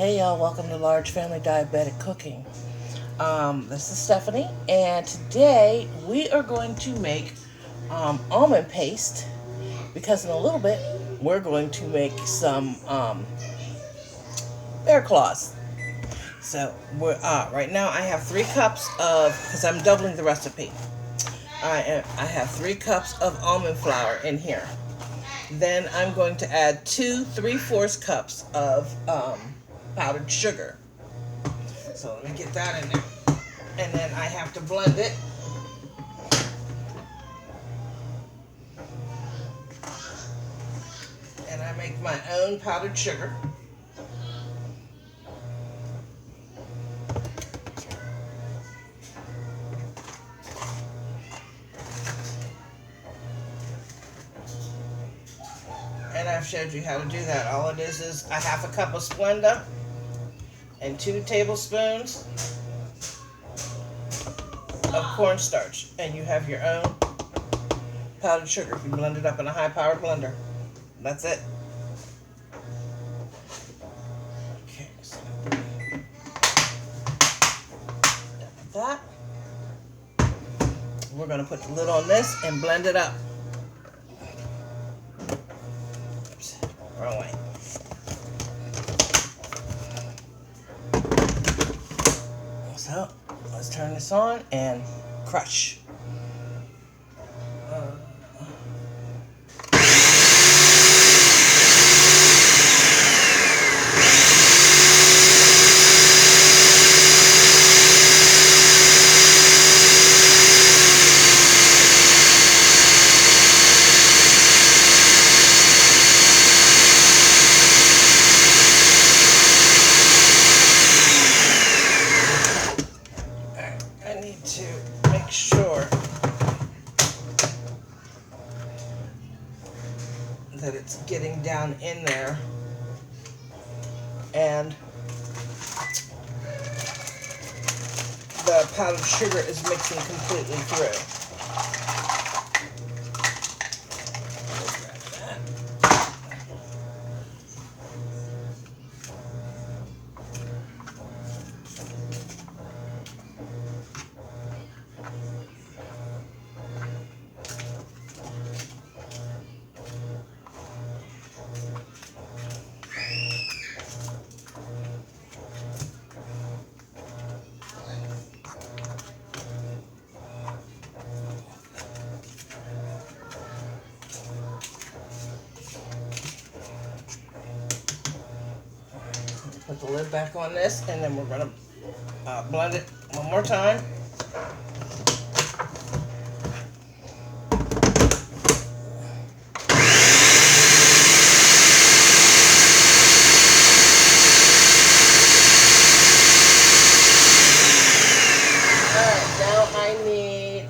Hey y'all, welcome to Large Family Diabetic Cooking. This is Stephanie, and today we are going to make almond paste because in a little bit we're going to make some bear claws. So we're right now I have 3 cups of, because I'm doubling the recipe. I have 3 cups of almond flour in here. Then I'm going to add 2 3/4 cups of powdered sugar. So let me get that in there. And then I have to blend it. And I make my own powdered sugar. And I've showed you how to do that. All it is a 1/2 cup of Splenda and 2 tablespoons of cornstarch. And you have your own powdered sugar. You blend it up in a high-powered blender. That's it. Okay, so that. We're going to put the lid on this and blend it up. Oops, wrong way. So, let's turn this on and crush. To make sure that it's getting down in there and the powdered sugar is mixing completely through. Put the lid back on this, and then we're going to blend it one more time. Alright, now I need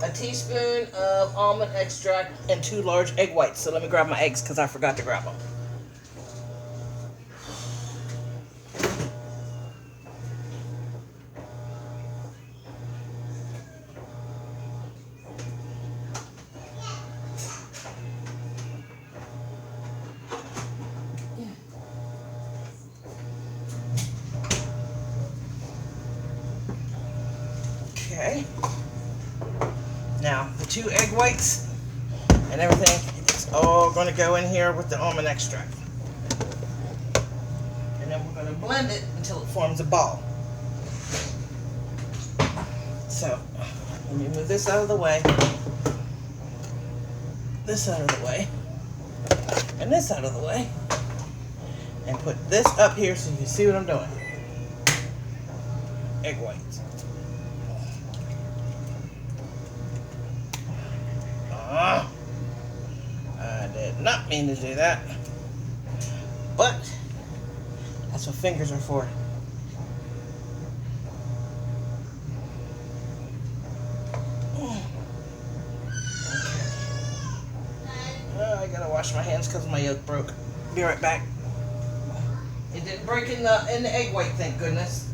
a teaspoon of almond extract and 2 large egg whites. So let me grab my eggs because I forgot to grab them. Okay, now the 2 egg whites and everything, it's all going to go in here with the almond extract. And then we're going to blend it until it forms a ball. So, let me move this out of the way, this out of the way, and this out of the way, and put this up here so you can see what I'm doing. Egg whites. I did not mean to do that, but that's what fingers are for. Okay. I gotta wash my hands because my yolk broke. Be right back. It didn't break in the egg white, thank goodness.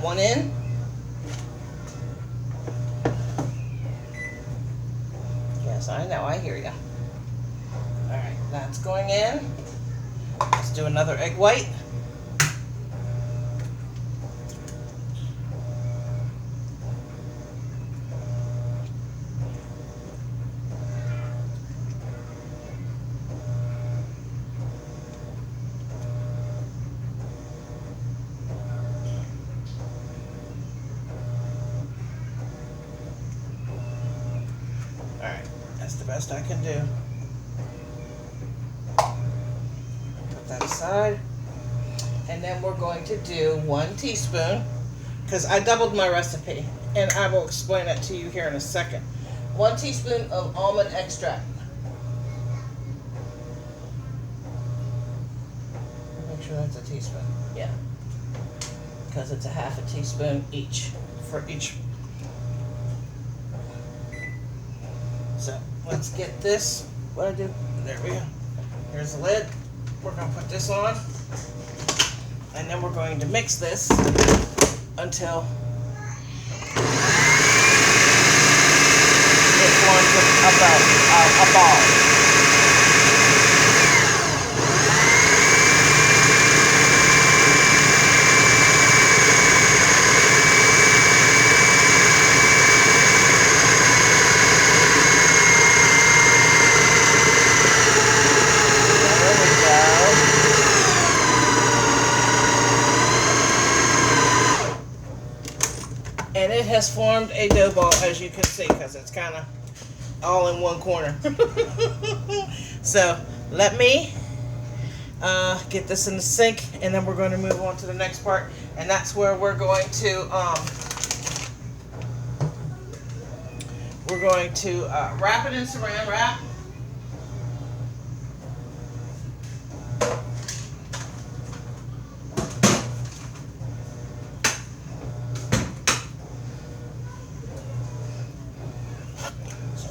one in. Yes, I know, I hear you. Alright, that's going in. Let's do another egg white. Alright, that's the best I can do. Put that aside. And then we're going to do 1 teaspoon, because I doubled my recipe, and I will explain that to you here in a second. 1 teaspoon of almond extract. Make sure that's a teaspoon. Yeah. Because it's a half a teaspoon each for each. So let's get this. What I do? There we go. Here's the lid. We're going to put this on. And then we're going to mix this until it forms a ball. And it has formed a dough ball, as you can see, because it's kind of all in one corner. So let me get this in the sink, and then we're going to move on to the next part, and that's where we're going to wrap it in saran wrap.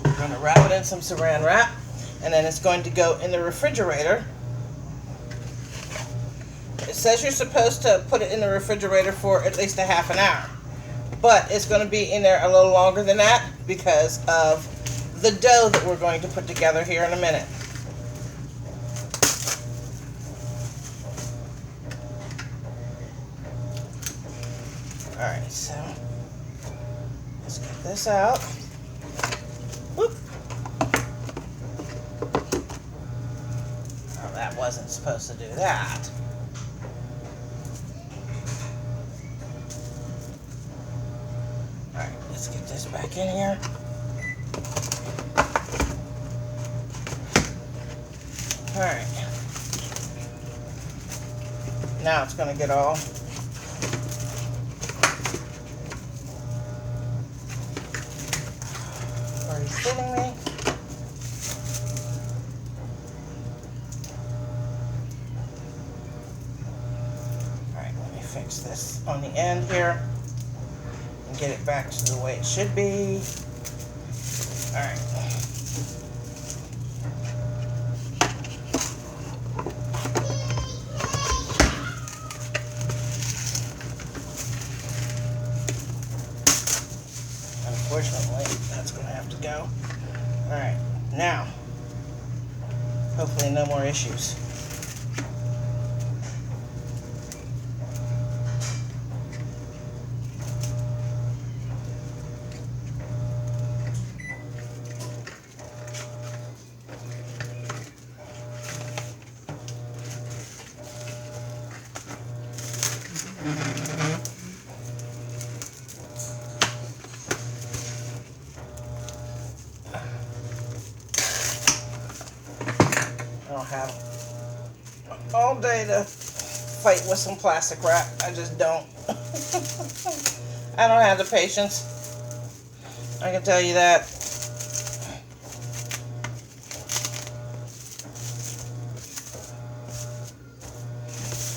I'm going to wrap it in some saran wrap, and then it's going to go in the refrigerator. It says you're supposed to put it in the refrigerator for at least a half an hour, but it's going to be in there a little longer than that because of the dough that we're going to put together here in a minute. Alright, so let's get this out. Whoop. Oh, that wasn't supposed to do that. Alright, let's get this back in here. Alright. Now it's going to get all kidding me? Alright, let me fix this on the end here and get it back to the way it should be. Alright. Unfortunately, that's going to have to go. Alright, now, hopefully no more issues. I don't have all day to fight with some plastic wrap. I just don't. I don't have the patience. I can tell you that.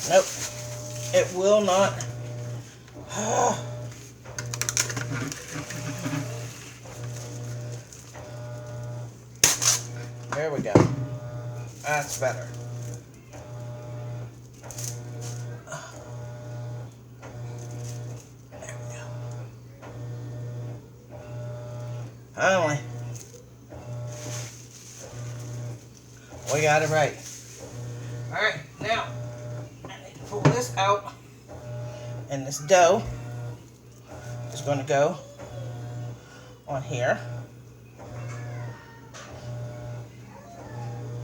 Nope. It will not. There we go. That's better. Finally. We got it right. Alright, now I need to pull this out, and this dough is going to go on here.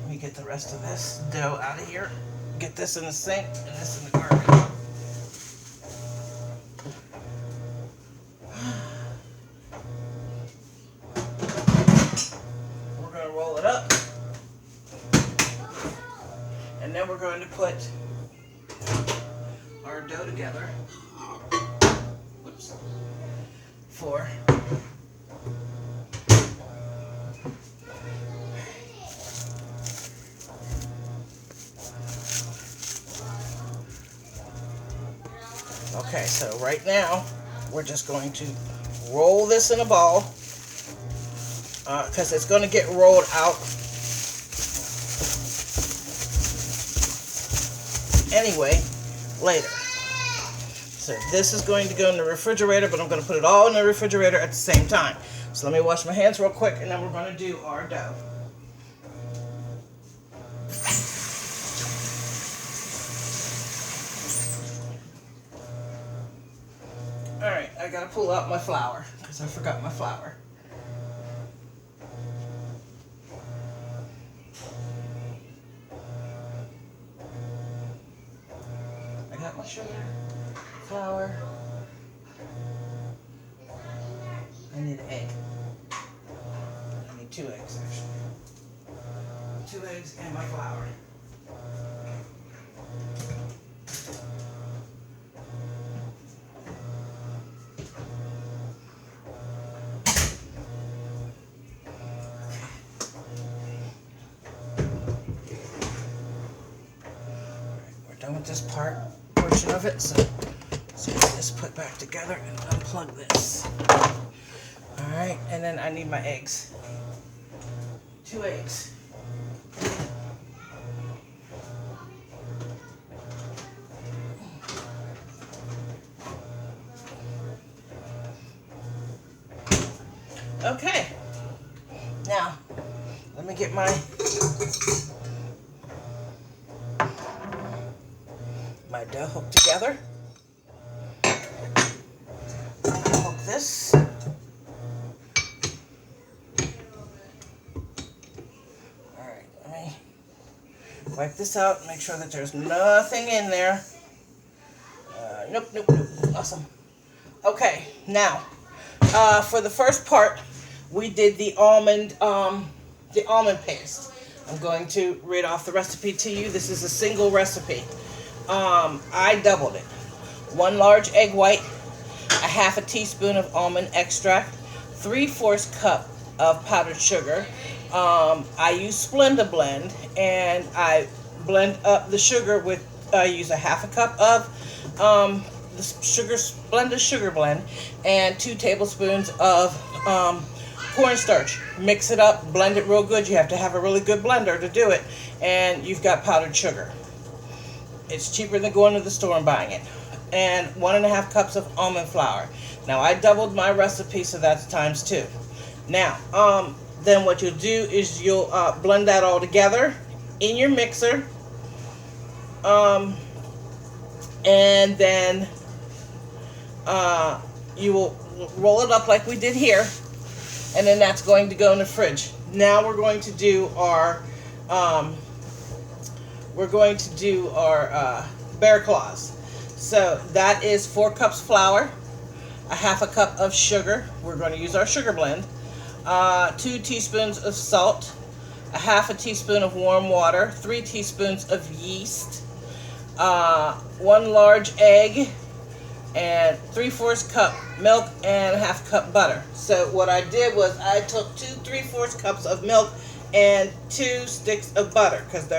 Let me get the rest of this dough out of here. Get this in the sink and this in the garbage. We're going to roll it up. And then we're going to put our dough together. Whoops. For okay, so right now we're just going to roll this in a ball because it's going to get rolled out anyway later. So this is going to go in the refrigerator, but I'm going to put it all in the refrigerator at the same time. So let me wash my hands real quick, and then we're going to do our dough. Alright, I got to pull out my flour because I forgot my flour. I got my sugar, flour. I need an egg. I need 2 eggs actually. 2 eggs and my flour. Done with this portion of it, so get this put back together and unplug this. Alright, and then I need my eggs. 2 eggs. Okay, now let me get my dough hooked together. Hook this. Alright, let me wipe this out and make sure that there's nothing in there. Nope. Awesome. Okay, now for the first part, we did the almond paste. I'm going to read off the recipe to you. This is a single recipe. I doubled it. 1 large egg white, a half a teaspoon of almond extract, 3/4 cup of powdered sugar. I use Splenda blend, and I blend up the sugar with, I use a half a cup of the Splenda sugar blend and 2 tablespoons of cornstarch. Mix it up, blend it real good. You have to have a really good blender to do it, and you've got powdered sugar. It's cheaper than going to the store and buying it. And 1.5 cups of almond flour. Now I doubled my recipe, so that's ×2. Now, then what you'll do is you'll blend that all together in your mixer. And then you will roll it up like we did here. And then that's going to go in the fridge. Now we're going to do our bear claws. So that is 4 cups flour, a half a cup of sugar. We're going to use our sugar blend. 2 teaspoons of salt, a half a teaspoon of warm water, 3 teaspoons of yeast, 1 large egg, and 3/4 cup milk and a half cup butter. So what I did was I took 2 3/4 cups of milk and 2 sticks of butter, because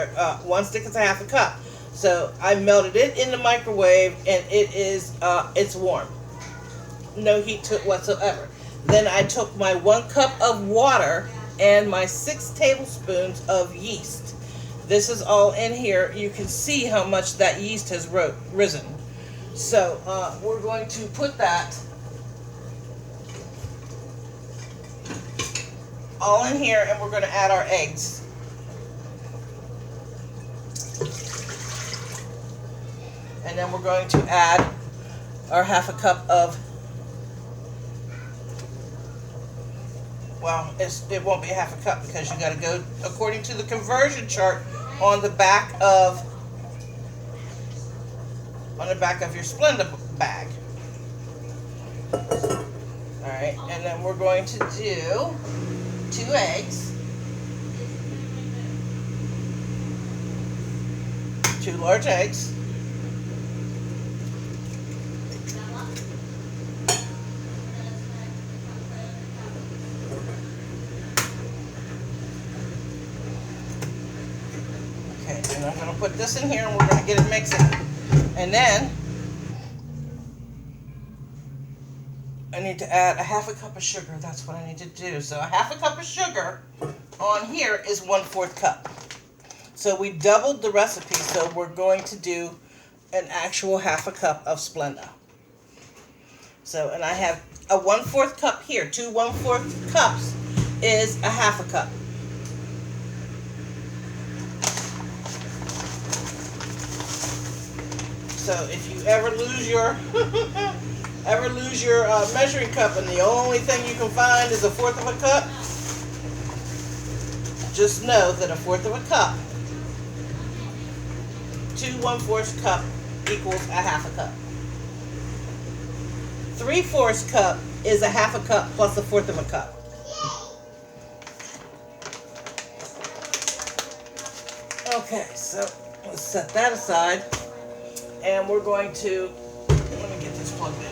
1 stick is a half a cup. So I melted it in the microwave, and it's warm. No heat to it whatsoever. Then I took my 1 cup of water and my 6 tablespoons of yeast. This is all in here. You can see how much that yeast has risen. So we're going to put that all in here, and we're going to add our eggs. And then we're going to add our half a cup of, well, it won't be a half a cup because you got to go according to the conversion chart on the back of your Splenda bag. All right, and then we're going to do 2 eggs, 2 large eggs. Okay, and I'm going to put this in here and we're going to get it mixing. And then I need to add a half a cup of sugar. That's what I need to do. So a half a cup of sugar on here is 1/4 cup. So we doubled the recipe, so we're going to do an actual half a cup of Splenda. So, and I have a 1/4 cup here. 2 1/4 cups is a half a cup. So if you ever lose your measuring cup and the only thing you can find is a 1/4 of a cup, just know that a 1/4 of a cup, 2 1/4 cup equals a half a cup. 3/4 cup is a half a cup plus a 1/4 of a cup. Okay, so let's set that aside. And we're going to, let me get this plugged in.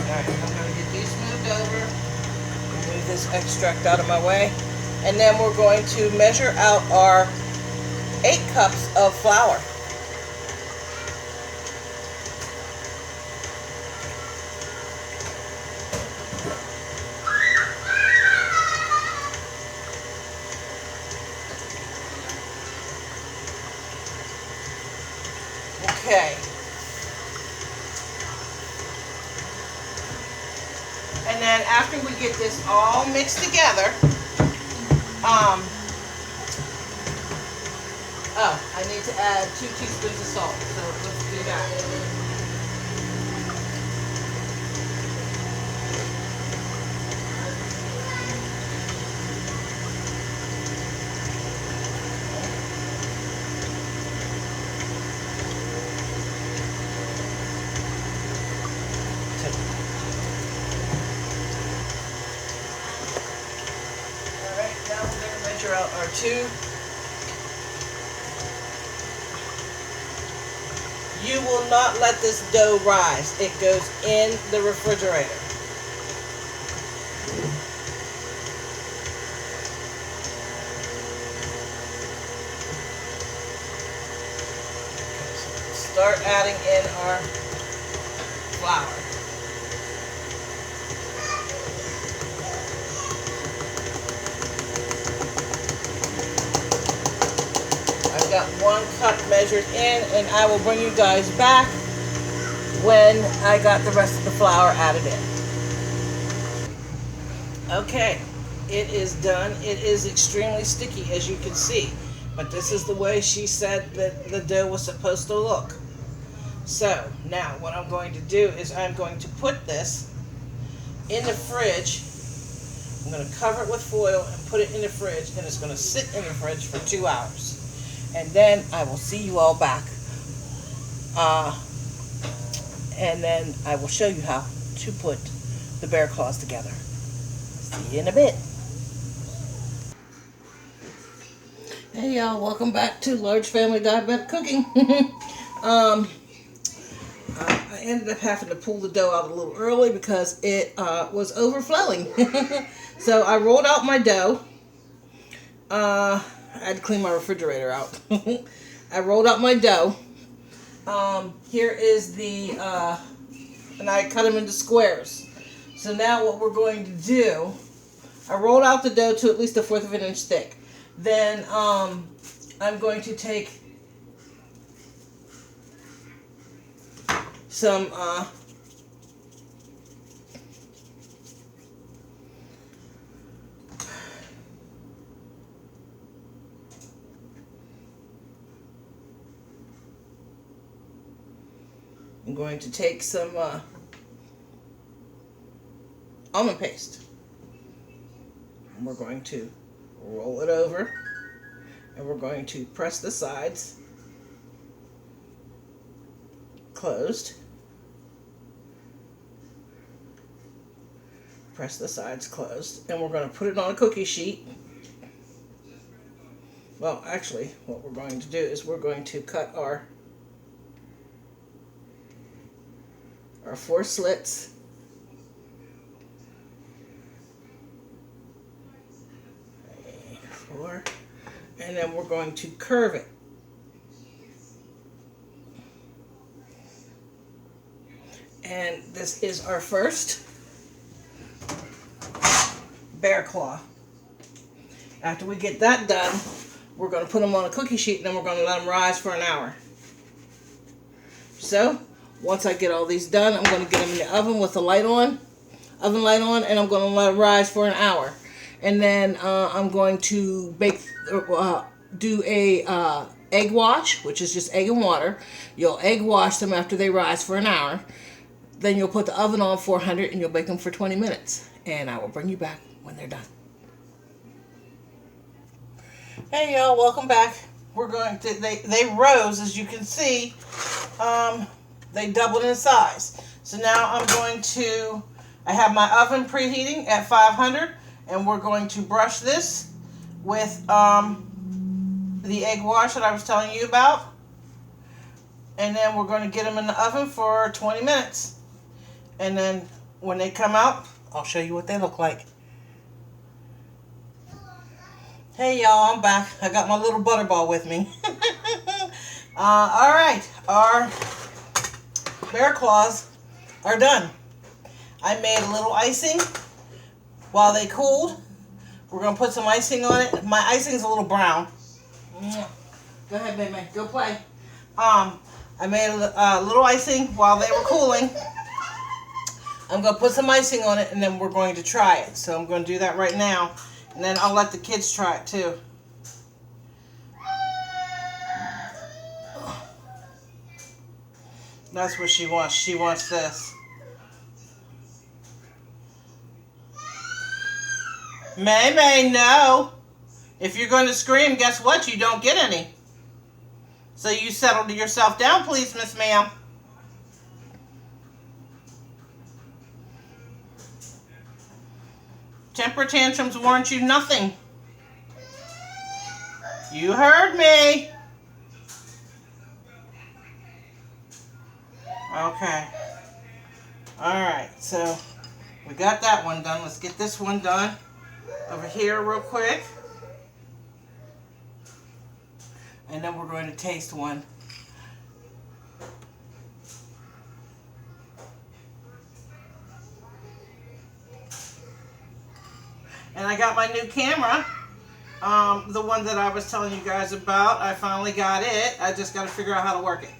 Alright, I'm going to get these moved over. Move this extract out of my way. And then we're going to measure out our 8 cups of flour. Okay. And then after we get this all mixed together, oh, I need to add 2 teaspoons of salt. So let's do that. Out our 2. You will not let this dough rise. It goes in the refrigerator. Start adding in our flour. Got 1 cup measured in, and I will bring you guys back when I got the rest of the flour added in. Okay, it is done. It is extremely sticky, as you can see, but this is the way she said that the dough was supposed to look. So now what I'm going to do is I'm going to put this in the fridge. I'm going to cover it with foil and put it in the fridge, and it's going to sit in the fridge for 2 hours. And then I will see you all back. And then I will show you how to put the bear claws together. See you in a bit. Hey y'all, welcome back to Large Family Diabetic Cooking. I ended up having to pull the dough out a little early because it was overflowing. So I rolled out my dough. I had to clean my refrigerator out. I rolled out my dough. Here is the, and I cut them into squares. So now what we're going to do, I rolled out the dough to at least 1/4 of an inch thick. Then I'm going to take some almond paste. And we're going to roll it over, and we're going to press the sides closed. Press the sides closed, and we're going to put it on a cookie sheet. Well, actually, what we're going to do is we're going to cut our 4 slits. Four, and then we're going to curve it. And this is our first bear claw. After we get that done, we're going to put them on a cookie sheet, and then we're going to let them rise for an hour. So, once I get all these done, I'm going to get them in the oven with the light on, and I'm going to let them rise for an hour. And then I'm going to do a egg wash, which is just egg and water. You'll egg wash them after they rise for an hour. Then you'll put the oven on 400, and you'll bake them for 20 minutes. And I will bring you back when they're done. Hey y'all, welcome back. We're going to, they rose, as you can see. They doubled in size. So now I have my oven preheating at 500, and we're going to brush this with the egg wash that I was telling you about. And then we're going to get them in the oven for 20 minutes. And then when they come out, I'll show you what they look like. Hey y'all, I'm back. I got my little butterball with me. Alright, our bear claws are done. I made a little icing while they cooled. We're going to put some icing on it. My icing's a little brown. Go ahead, baby. Go play. I made a little icing while they were cooling. I'm going to put some icing on it, and then we're going to try it. So I'm going to do that right now. And then I'll let the kids try it too. That's what she wants. She wants this. May, no. If you're going to scream, guess what? You don't get any. So you settle yourself down, please, Miss Ma'am. Temper tantrums warrant you nothing. You heard me. Okay. Alright, so we got that one done. Let's get this one done over here real quick. And then we're going to taste one. And I got my new camera, the one that I was telling you guys about. I finally got it. I just got to figure out how to work it.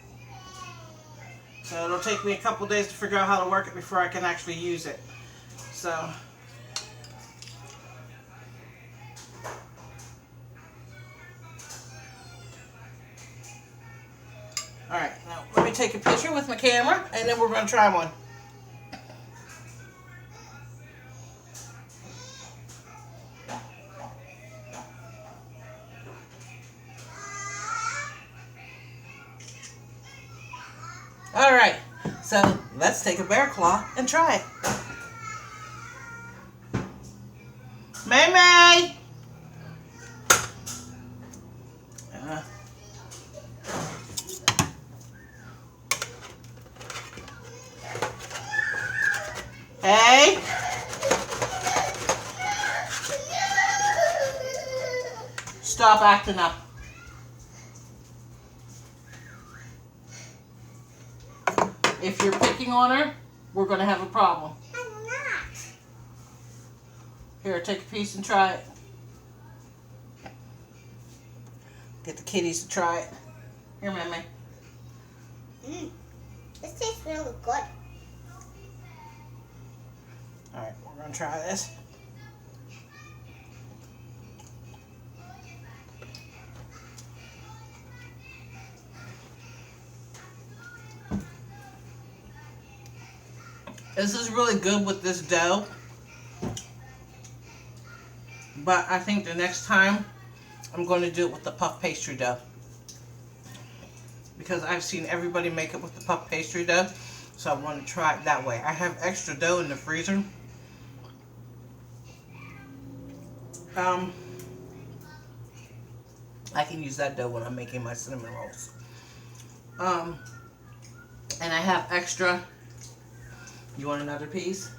So it'll take me a couple days to figure out how to work it before I can actually use it. So, alright, now let me take a picture with my camera, and then we're going to try one. Alright, so let's take a bear claw and try it. May. Hey. Stop acting up. If you're picking on her, we're going to have a problem. I'm not. Here, take a piece and try it. Get the kitties to try it. Here, Mammy. This tastes really good. Alright, we're going to try this. This is really good with this dough. But I think the next time I'm going to do it with the puff pastry dough. Because I've seen everybody make it with the puff pastry dough. So I want to try it that way. I have extra dough in the freezer. I can use that dough when I'm making my cinnamon rolls. And I have extra. You want another piece?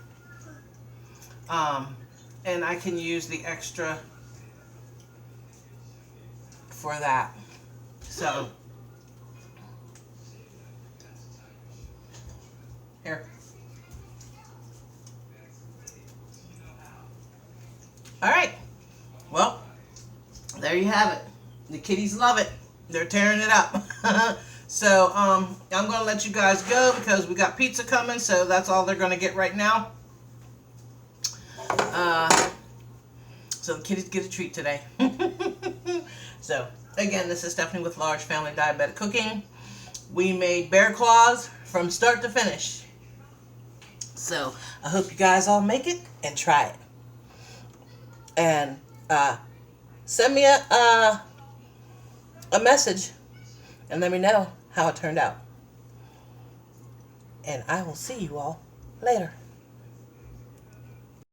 And I can use the extra for that. So, here. Alright. Well, there you have it. The kitties love it. They're tearing it up. So, I'm going to let you guys go because we got pizza coming, so that's all they're going to get right now. So the kitties get a treat today. So, again, this is Stephanie with Large Family Diabetic Cooking. We made bear claws from start to finish. So, I hope you guys all make it and try it. And, send me a message and let me know how it turned out. And I will see you all later.